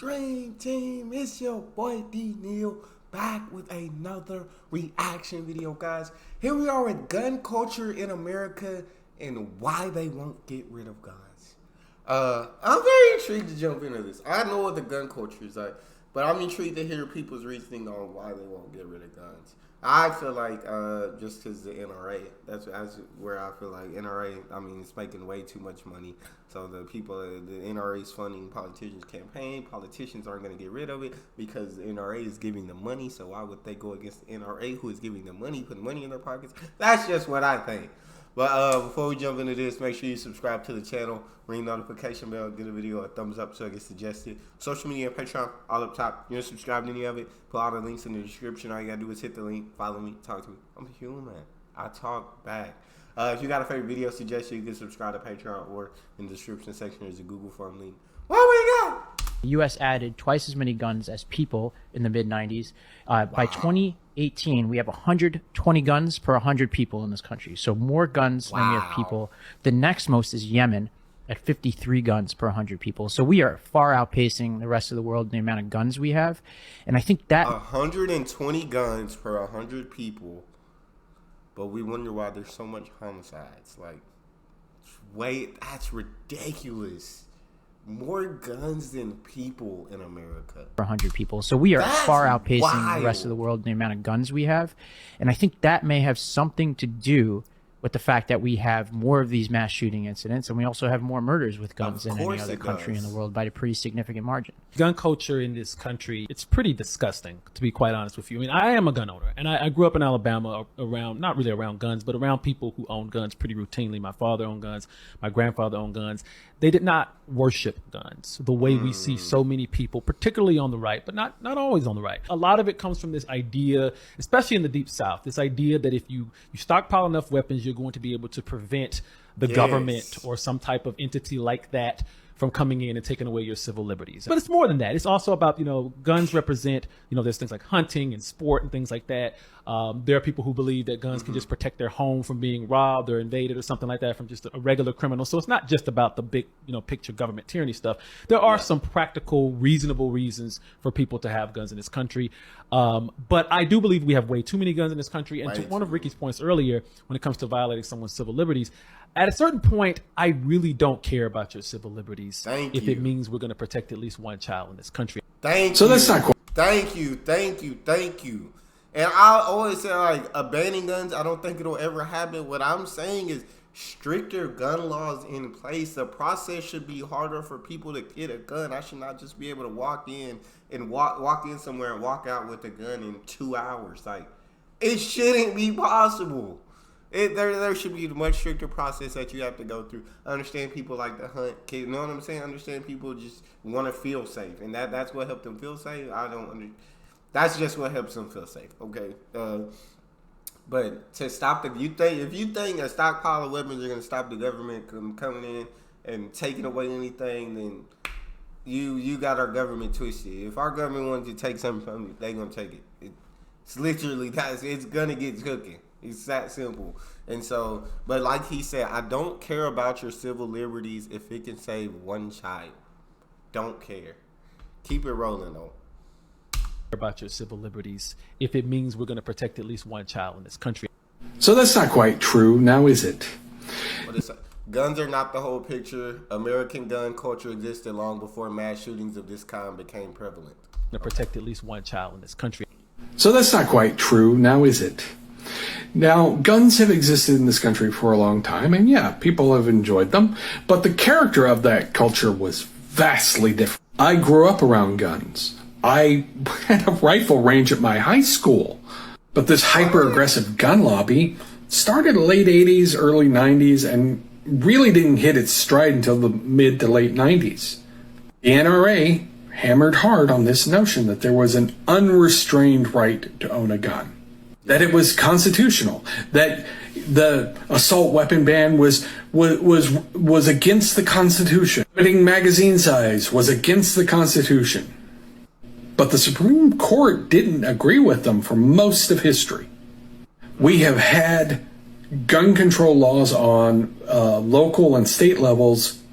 Dream Team? It's your boy D Neal back with another reaction video, guys. Here we are with gun culture in America and why they won't get rid of guns. I'm very intrigued to jump into this. I know what the gun culture is like, but I'm intrigued to hear people's reasoning on why they won't get rid of guns. I feel like just because the NRA, that's where I feel like NRA, I mean, it's making way too much money. So the NRA is funding politicians' campaign. Politicians aren't going to get rid of it because the NRA is giving them money. So why would they go against the NRA, who is giving them money, putting money in their pockets? That's just what I think. But before we jump into this, make sure you subscribe to the channel, ring the notification bell, give the video a thumbs up so it gets suggested. Social media and Patreon, all up top. You don't subscribe to any of it, put all the links in the description. All you gotta do is hit the link, follow me, talk to me. I'm a human. I talk back. If you got a favorite video suggestion, you can subscribe to Patreon, or in the description section there's a Google form link. What we got? The U.S. added twice as many guns as people in the mid-90s. By 2018, we have 120 guns per 100 people in this country. So more guns than we have people. The next most is Yemen at 53 guns per 100 people. So we are far outpacing the rest of the world in the amount of guns we have. And I think that 120 guns per 100 people, but we wonder why there's so much homicides. Like, wait, that's ridiculous. More guns than people in America. 100 people. So we are far outpacing the rest of the world in the amount of guns we have. And I think that may have something to do with the fact that we have more of these mass shooting incidents, and we also have more murders with guns than any other country in the world by a pretty significant margin. Gun culture in this country, it's pretty disgusting, to be quite honest with you. I mean, I am a gun owner, and I grew up in Alabama around, not really around guns, but around people who own guns pretty routinely. My father owned guns, my grandfather owned guns. They did not worship guns the way we see so many people, particularly on the right, but not always on the right. A lot of it comes from this idea, especially in the Deep South, this idea that if you stockpile enough weapons, you're going to be able to prevent the government or some type of entity like that from coming in and taking away your civil liberties. But it's more than that. It's also about, guns represent, there's things like hunting and sport and things like that. There are people who believe that guns can just protect their home from being robbed or invaded or something like that from just a regular criminal. So it's not just about the big, picture government tyranny stuff. There are some practical, reasonable reasons for people to have guns in this country. But I do believe we have way too many guns in this country. And to one of Ricky's points earlier, when it comes to violating someone's civil liberties, at a certain point, I really don't care about your civil liberties if it means we're going to protect at least one child in this country. Thank you. And I always say, like, abandoning guns, I don't think it'll ever happen. What I'm saying is stricter gun laws in place. The process should be harder for people to get a gun. I should not just be able to walk in somewhere and walk out with a gun in 2 hours. Like, it shouldn't be possible. There should be a much stricter process that you have to go through. I understand people like to hunt. You know what I'm saying? I understand people just want to feel safe, and that's what helped them feel safe. That's just what helps them feel safe. Okay. But to stop if you think a stockpile of weapons are going to stop the government from coming in and taking away anything, then you got our government twisted. If our government wanted to take something from you, they're going to take it. It's literally it's going to get cooking. It's that simple. And so, but like he said, I don't care about your civil liberties if it can save one child. Don't care. Keep it rolling though. About your civil liberties if it means we're going to protect at least one child in this country. So that's not quite true, now is it? Guns are not the whole picture. American gun culture existed long before mass shootings of this kind became prevalent. To protect at least one child in this country. So that's not quite true, now is it? Now, guns have existed in this country for a long time, and yeah, people have enjoyed them, but the character of that culture was vastly different. I grew up around guns. I had a rifle range at my high school, but this hyper-aggressive gun lobby started in the late 80s, early 90s, and really didn't hit its stride until the mid to late 90s. The NRA hammered hard on this notion that there was an unrestrained right to own a gun, that it was constitutional, that the assault weapon ban was against the Constitution. Limiting magazine size was against the Constitution. But the Supreme Court didn't agree with them for most of history. We have had gun control laws on local and state levels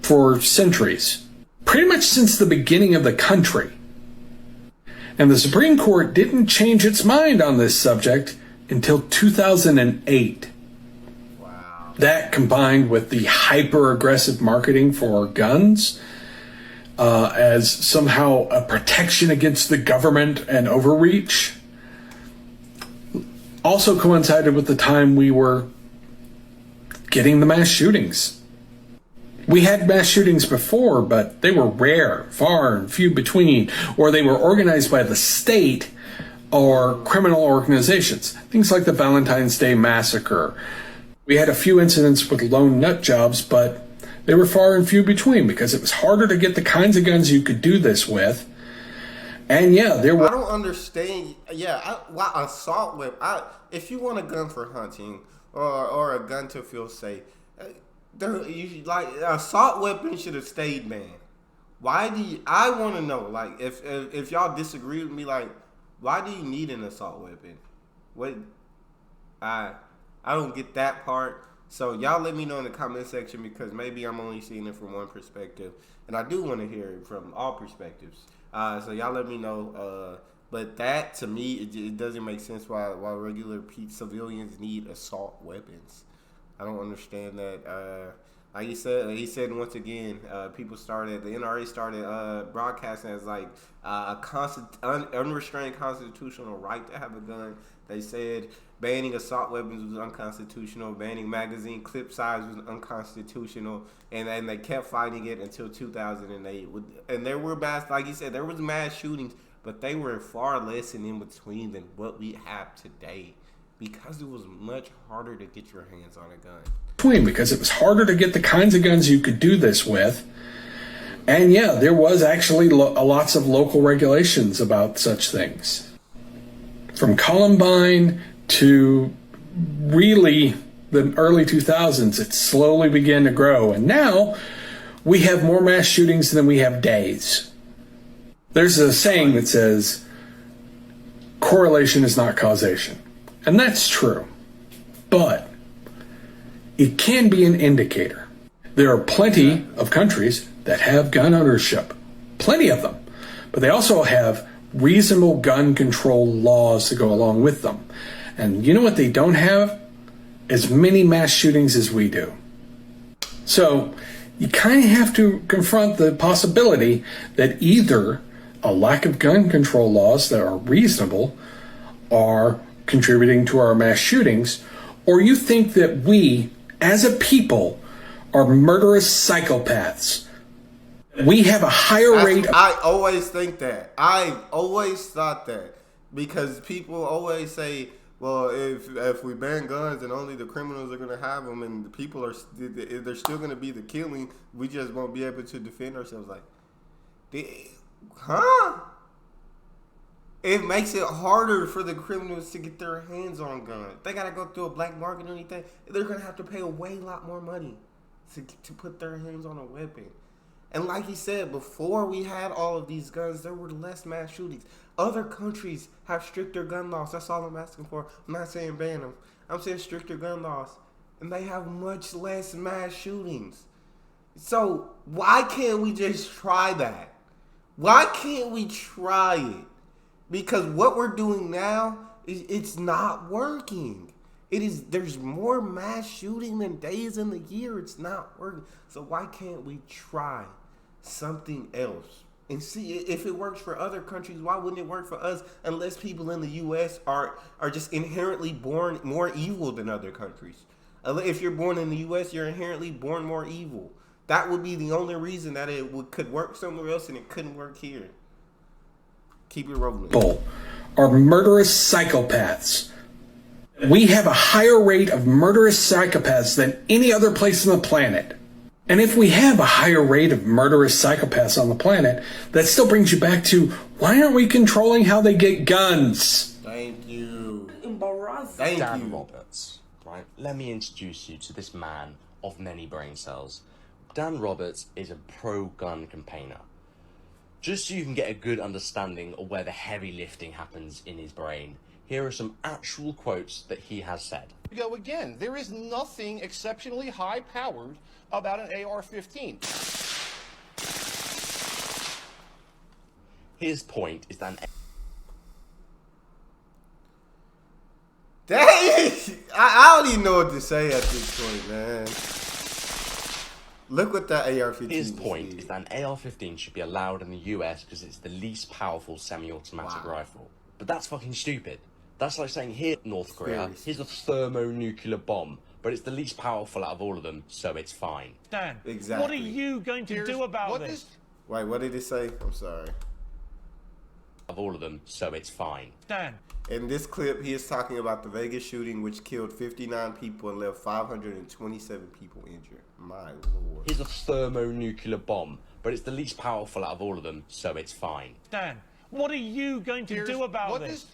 for centuries. pretty much since the beginning of the country. And the Supreme Court didn't change its mind on this subject until 2008. Wow. That, combined with the hyper-aggressive marketing for guns as somehow a protection against the government and overreach, also coincided with the time we were getting the mass shootings. We had mass shootings before, but they were rare, far and few between, or they were organized by the state or criminal organizations. Things like the Valentine's Day Massacre. We had a few incidents with lone nut jobs, but they were far and few between because it was harder to get the kinds of guns you could do this with. And yeah, there were... I don't understand. Yeah, assault weapon. If you want a gun for hunting or a gun to feel safe, assault weapons should have stayed banned. Why do you? I want to know. Like, if y'all disagree with me, like, why do you need an assault weapon? What? I don't get that part. So y'all let me know in the comment section because maybe I'm only seeing it from one perspective, and I do want to hear it from all perspectives. So y'all let me know. But that to me, it doesn't make sense why regular civilians need assault weapons. I don't understand that. Like he said once again, the NRA started broadcasting as like a unrestrained constitutional right to have a gun. They said banning assault weapons was unconstitutional, banning magazine clip size was unconstitutional, and they kept fighting it until 2008. And there were like you said, there was mass shootings, but they were far less and in between than what we have today. Because it was much harder to get your hands on a gun. Because it was harder to get the kinds of guns you could do this with. And yeah, there was actually lots of local regulations about such things. From Columbine to really the early 2000s, it slowly began to grow. And now we have more mass shootings than we have days. There's a saying that says, correlation is not causation. And that's true, but it can be an indicator. There are plenty of countries that have gun ownership, plenty of them, but they also have reasonable gun control laws to go along with them. And you know what they don't have? As many mass shootings as we do. So you kind of have to confront the possibility that either a lack of gun control laws that are reasonable are contributing to our mass shootings, or you think that we, as a people, are murderous psychopaths. We have a higher rate. I always think that. I always thought that because people always say, well, if we ban guns and only the criminals are going to have them and the people they're still going to be the killing, we just won't be able to defend ourselves. Like, huh? It makes it harder for the criminals to get their hands on guns. They gotta go through a black market or anything. They're gonna have to pay a lot more money to put their hands on a weapon. And like he said, before we had all of these guns, there were less mass shootings. Other countries have stricter gun laws. That's all I'm asking for. I'm not saying ban them. I'm saying stricter gun laws. And they have much less mass shootings. So why can't we just try that? Why can't we try it? Because what we're doing now, it's not working. There's more mass shooting than days in the year. It's not working. So why can't we try something else and see if it works for other countries? Why wouldn't it work for us unless people in the U.S. are just inherently born more evil than other countries? If you're born in the U.S., you're inherently born more evil. That would be the only reason that could work somewhere else and it couldn't work here. Keep it rolling. People are murderous psychopaths. We have a higher rate of murderous psychopaths than any other place on the planet. And if we have a higher rate of murderous psychopaths on the planet, that still brings you back to, why aren't we controlling how they get guns? Thank you. Thank Dan Roberts, right? Let me introduce you to this man of many brain cells. Dan Roberts is a pro-gun campaigner. Just so you can get a good understanding of where the heavy lifting happens in his brain, here are some actual quotes that he has said. Go again. There is nothing exceptionally high-powered about an AR-15. His point is that Dang, I don't even know what to say at this point, man. Look what that AR-15 his point is that an AR-15 should be allowed in the US because it's the least powerful semi-automatic rifle. But that's fucking stupid. That's like saying, here, North Korea, here's a thermonuclear bomb, but it's the least powerful out of all of them, so it's fine. Dan, Exactly. what are you going to do about this? Wait, what did it say? I'm sorry. Of all of them, so it's fine. Dan. In this clip, he is talking about the Vegas shooting, which killed 59 people and left 527 people injured. My lord. Here's a thermonuclear bomb, but it's the least powerful out of all of them, so it's fine. Dan, what are you going to do about this?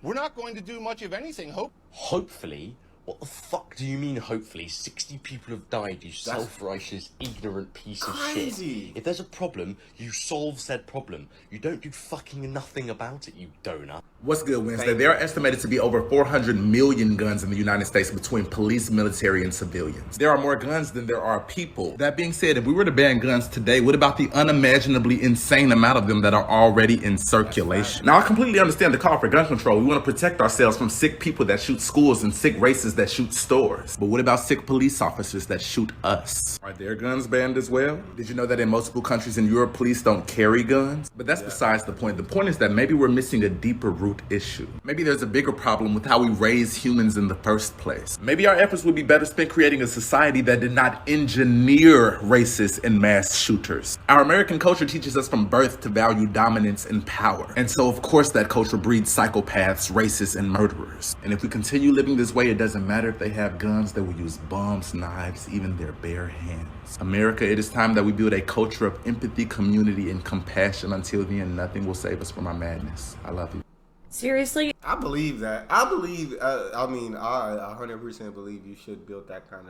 We're not going to do much of anything, Hopefully? What the fuck do you mean, hopefully? 60 people have died, you self-righteous, ignorant piece of shit. If there's a problem, you solve said problem. You don't do fucking nothing about it, you donut. What's good, Wednesday? There are estimated to be over 400 million guns in the United States between police, military, and civilians. There are more guns than there are people. That being said, if we were to ban guns today, what about the unimaginably insane amount of them that are already in circulation? Now, I completely understand the call for gun control. We want to protect ourselves from sick people that shoot schools and sick races that shoot stores. But what about sick police officers that shoot us? Are their guns banned as well? Did you know that in multiple countries in Europe, police don't carry guns? But that's besides the point. The point is that maybe we're missing a deeper root issue. Maybe there's a bigger problem with how we raise humans in the first place. Maybe our efforts would be better spent creating a society that did not engineer racists and mass shooters. Our American culture teaches us from birth to value dominance and power. And so, of course, that culture breeds psychopaths, racists, and murderers. And if we continue living this way, it doesn't matter if they have guns, they will use bombs, knives, even their bare hands. America, it is time that we build a culture of empathy, community, and compassion. Until then, nothing will save us from our madness. I love you. Seriously? I believe that. I believe. I 100% believe you should build that kind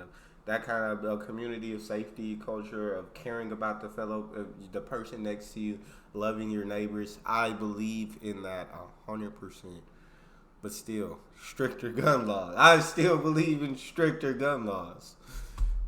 of community of safety, culture of caring about the person next to you, loving your neighbors. I believe in that 100%. But still, stricter gun laws. I still believe in stricter gun laws.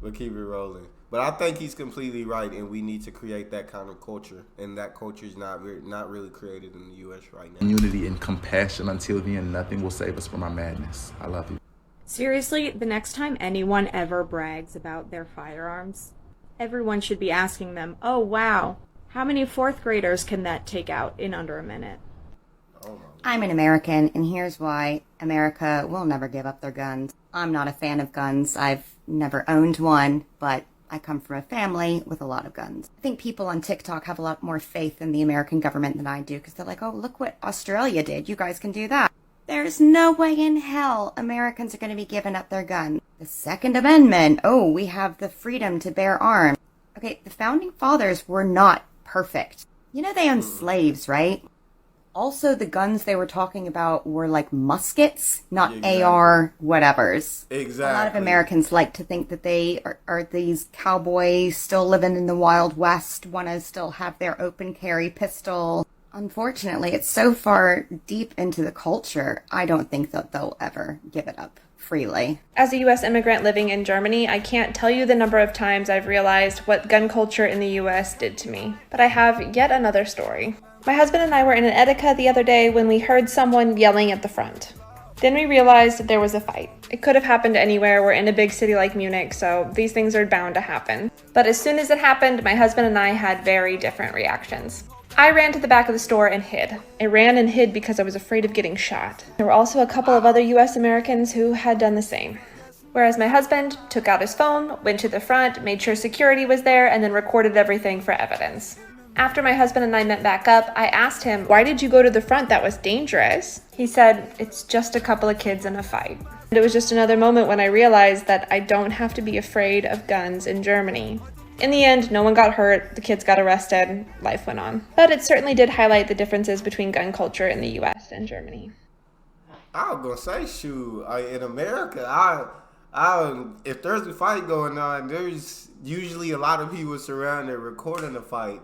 But keep it rolling. But I think he's completely right, and we need to create that kind of culture. And that culture is not really created in the U.S. right now. Unity and compassion. Until then, nothing will save us from our madness. I love you. Seriously, the next time anyone ever brags about their firearms, everyone should be asking them, oh wow, how many fourth graders can that take out in under a minute? I'm an American, and here's why. America will never give up their guns. I'm not a fan of guns. I've never owned one, but I come from a family with a lot of guns. I think people on TikTok have a lot more faith in the American government than I do, because they're like, oh, look what Australia did. You guys can do that. There's no way in hell Americans are going to be giving up their guns. The Second Amendment. Oh, we have the freedom to bear arms. Okay, the Founding Fathers were not perfect. You know they owned slaves, right? Also, the guns they were talking about were like muskets, not AR whatevers. Exactly. A lot of Americans like to think that they are these cowboys still living in the Wild West, want to still have their open carry pistol. Unfortunately, it's so far deep into the culture, I don't think that they'll ever give it up freely. As a U.S. immigrant living in Germany, I can't tell you the number of times I've realized what gun culture in the U.S. did to me. But I have yet another story. My husband and I were in an Edeka the other day when we heard someone yelling at the front. Then we realized there was a fight. It could have happened anywhere. We're in a big city like Munich, so these things are bound to happen. But as soon as it happened, my husband and I had very different reactions. I ran to the back of the store and hid. I ran and hid because I was afraid of getting shot. There were also a couple of other US Americans who had done the same. Whereas my husband took out his phone, went to the front, made sure security was there, and then recorded everything for evidence. After my husband and I met back up, I asked him, why did you go to the front? That was dangerous. He said, it's just a couple of kids in a fight. And it was just another moment when I realized that I don't have to be afraid of guns in Germany. In the end, no one got hurt, the kids got arrested, life went on. But it certainly did highlight the differences between gun culture in the US and Germany. I was gonna say, shoot, in America, if there's a fight going on, there's usually a lot of people surrounded recording the fight.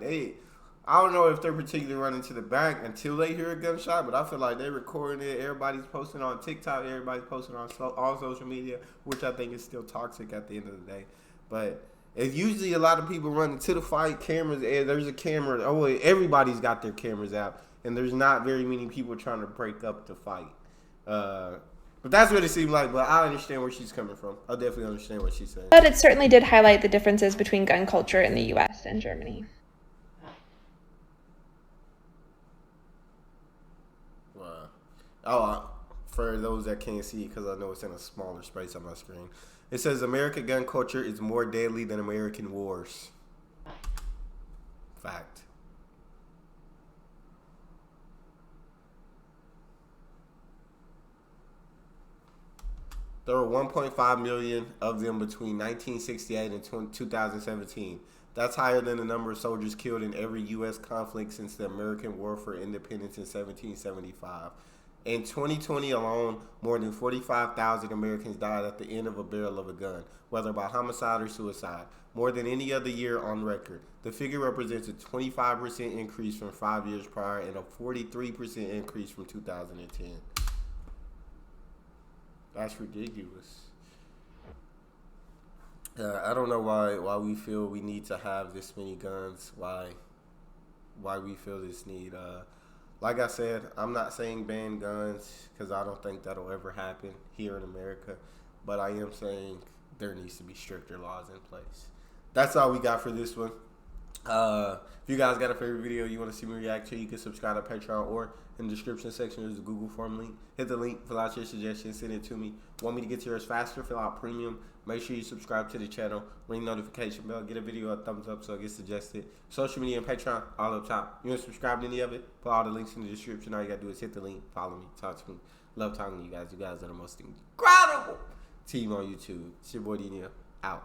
I don't know if they're particularly running to the back until they hear a gunshot, but I feel like they're recording it. Everybody's posting on TikTok. Everybody's posting on all social media, which I think is still toxic at the end of the day. But It's usually a lot of people running to the fight, cameras, and there's a camera. Oh, everybody's got their cameras out, and there's not very many people trying to break up the fight. But that's what it seemed like. But I understand where she's coming from. I definitely understand what she's saying. But it certainly did highlight the differences between gun culture in the U.S. and Germany. For those that can't see, because I know it's in a smaller space on my screen, it says American gun culture is more deadly than American wars. Fact. There were 1.5 million of them between 1968 and 2017. That's higher than the number of soldiers killed in every U.S. conflict since the American War for Independence in 1775. In 2020 alone, more than 45,000 Americans died at the end of a barrel of a gun, whether by homicide or suicide, more than any other year on record. The figure represents a 25% increase from 5 years prior and a 43% increase from 2010. That's ridiculous. I don't know why we feel we need to have this many guns. Why we feel this need. Like I said, I'm not saying ban guns because I don't think that'll ever happen here in America. But I am saying there needs to be stricter laws in place. That's all we got for this one. If you guys got a favorite video you want to see me react to, you can subscribe to Patreon, or in the description section there's a Google form link. Hit the link, fill out your suggestions, send it to me. Want me to get to yours faster? Fill out premium. Make sure you subscribe to the channel, ring notification bell, get a video a thumbs up so it gets suggested. Social media and Patreon, all up top. You want to subscribe to any of it? Put all the links in the description. All you got to do is hit the link, follow me, talk to me. Love talking to you guys. You guys are the most incredible team on YouTube. It's your boy Neal, out.